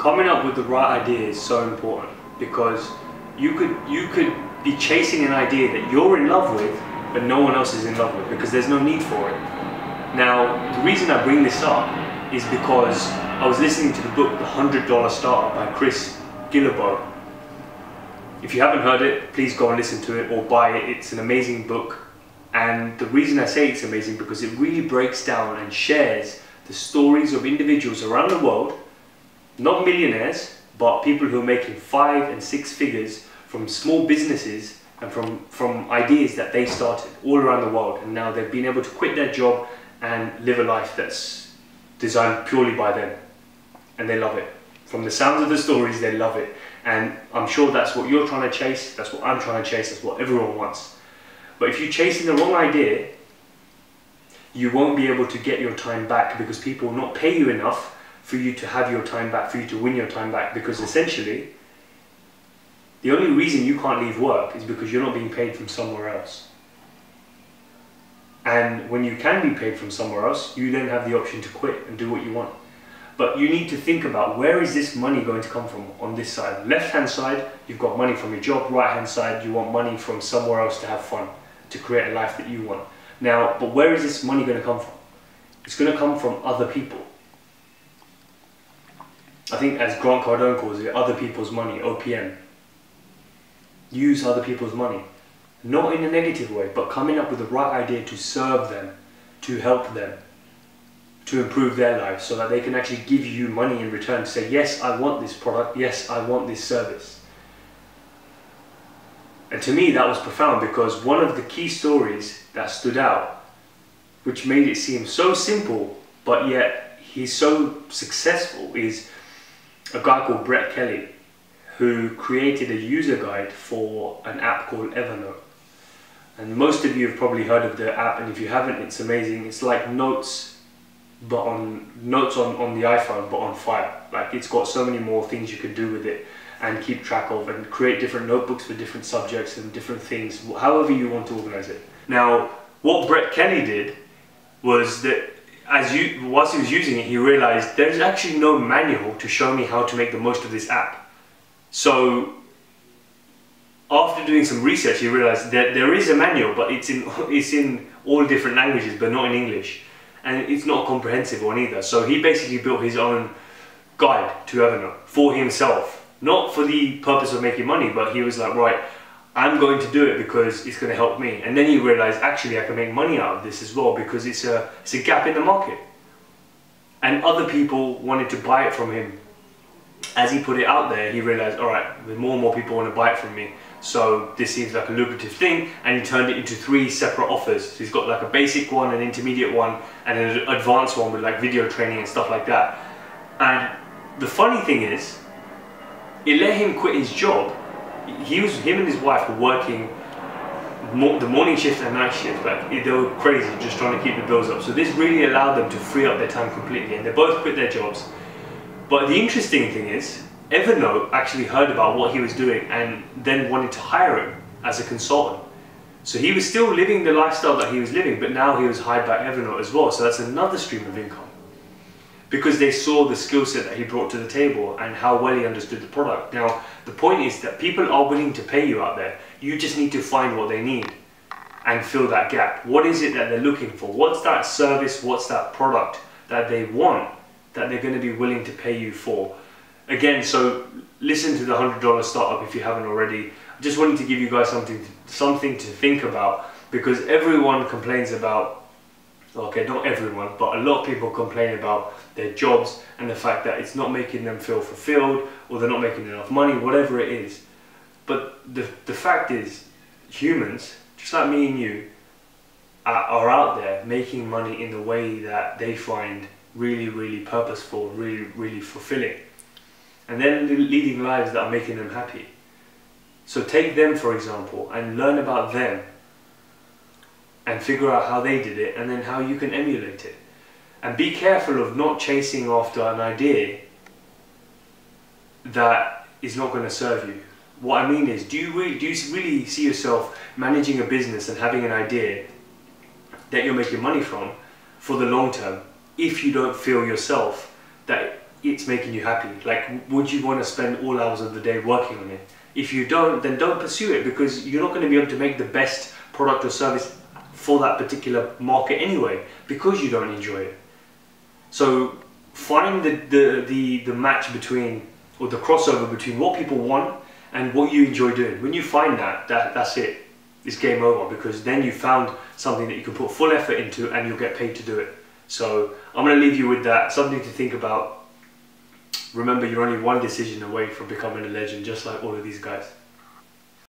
Coming up with the right idea is so important, because you could be chasing an idea that you're in love with but no one else is in love with, because there's no need for it. Now, the reason I bring this up is because I was listening to the book The $100 Startup by Chris Guillebeau. If you haven't heard it, please go and listen to it or buy it. It's an amazing book. And the reason I say it's amazing because it really breaks down and shares the stories of individuals around the world, not millionaires, but people who are making 5 and 6 figures from small businesses and from ideas that they started all around the world, and now they've been able to quit their job and live a life that's designed purely by them, and they love it. From the sounds of the stories, they love it, and I'm sure that's what you're trying to chase, that's what I'm trying to chase, that's what everyone wants. But if you're chasing the wrong idea, you won't be able to get your time back, because people will not pay you enough for you to have your time back, for you to win your time back, because essentially the only reason you can't leave work is because you're not being paid from somewhere else. And when you can be paid from somewhere else, you then have the option to quit and do what you want. But you need to think about, where is this money going to come from on this side? Left hand side, you've got money from your job. Right hand side, you want money from somewhere else to have fun, to create a life that you want. Now, but where is this money going to come from? It's going to come from other people. I think, as Grant Cardone calls it, other people's money, OPM. Use other people's money. Not in a negative way, but coming up with the right idea to serve them, to help them, to improve their lives, so that they can actually give you money in return to say, yes, I want this product, yes, I want this service. And to me, that was profound, because one of the key stories that stood out, which made it seem so simple, but yet he's so successful, is a guy called Brett Kelly, who created a user guide for an app called Evernote. And most of you have probably heard of the app, and if you haven't, it's amazing. It's like notes, but on the iPhone, but on fire. Like, it's got so many more things you could do with it and keep track of, and create different notebooks for different subjects and different things, however you want to organize it. Now, what Brett Kelly did was that whilst he was using it, he realized there's actually no manual to show me how to make the most of this app. So after doing some research, he realized that there is a manual, but it's in all different languages, but not in English, and it's not a comprehensive one either. So he basically built his own guide to Evernote for himself, not for the purpose of making money, but he was like, right, I'm going to do it because it's going to help me. And then he realized, actually, I can make money out of this as well, because it's a gap in the market, and other people wanted to buy it from him. As he put it out there, he realized, all right, more and more people want to buy it from me, so this seems like a lucrative thing, and he turned it into 3 separate offers. So he's got like a basic one, an intermediate one, and an advanced one with like video training and stuff like that. And the funny thing is, it let him quit his job. Him and his wife were working the morning shift and night shift, like they were crazy, just trying to keep the bills up. So this really allowed them to free up their time completely, and they both quit their jobs. But the interesting thing is, Evernote actually heard about what he was doing and then wanted to hire him as a consultant. So he was still living the lifestyle that he was living, but now he was hired by Evernote as well. So that's another stream of income, because they saw the skill set that he brought to the table and how well he understood the product. Now, the point is that people are willing to pay you out there. You just need to find what they need and fill that gap. What is it that they're looking for? What's that service? What's that product that they want, that they're going to be willing to pay you for? Again, so listen to the $100 Startup if you haven't already. I just wanted to give you guys something to think about, because everyone complains about, okay, not everyone, but a lot of people complain about their jobs and the fact that it's not making them feel fulfilled, or they're not making enough money, whatever it is. But the fact is, humans, just like me and you, are out there making money in the way that they find really, really purposeful, really, really fulfilling. And then leading lives that are making them happy. So take them, for example, and learn about them, and figure out how they did it, and then how you can emulate it. And be careful of not chasing after an idea that is not going to serve you. What I mean is, do you really see yourself managing a business and having an idea that you're making money from for the long term, if you don't feel yourself that it's making you happy. Like, would you want to spend all hours of the day working on it? If you don't, then don't pursue it, because you're not going to be able to make the best product or service for that particular market anyway, because you don't enjoy it. So find the match between, or the crossover between what people want and what you enjoy doing. When you find that's it. It's game over, because then you found something that you can put full effort into and you'll get paid to do it. So I'm going to leave you with that, something to think about. Remember, you're only one decision away from becoming a legend, just like all of these guys.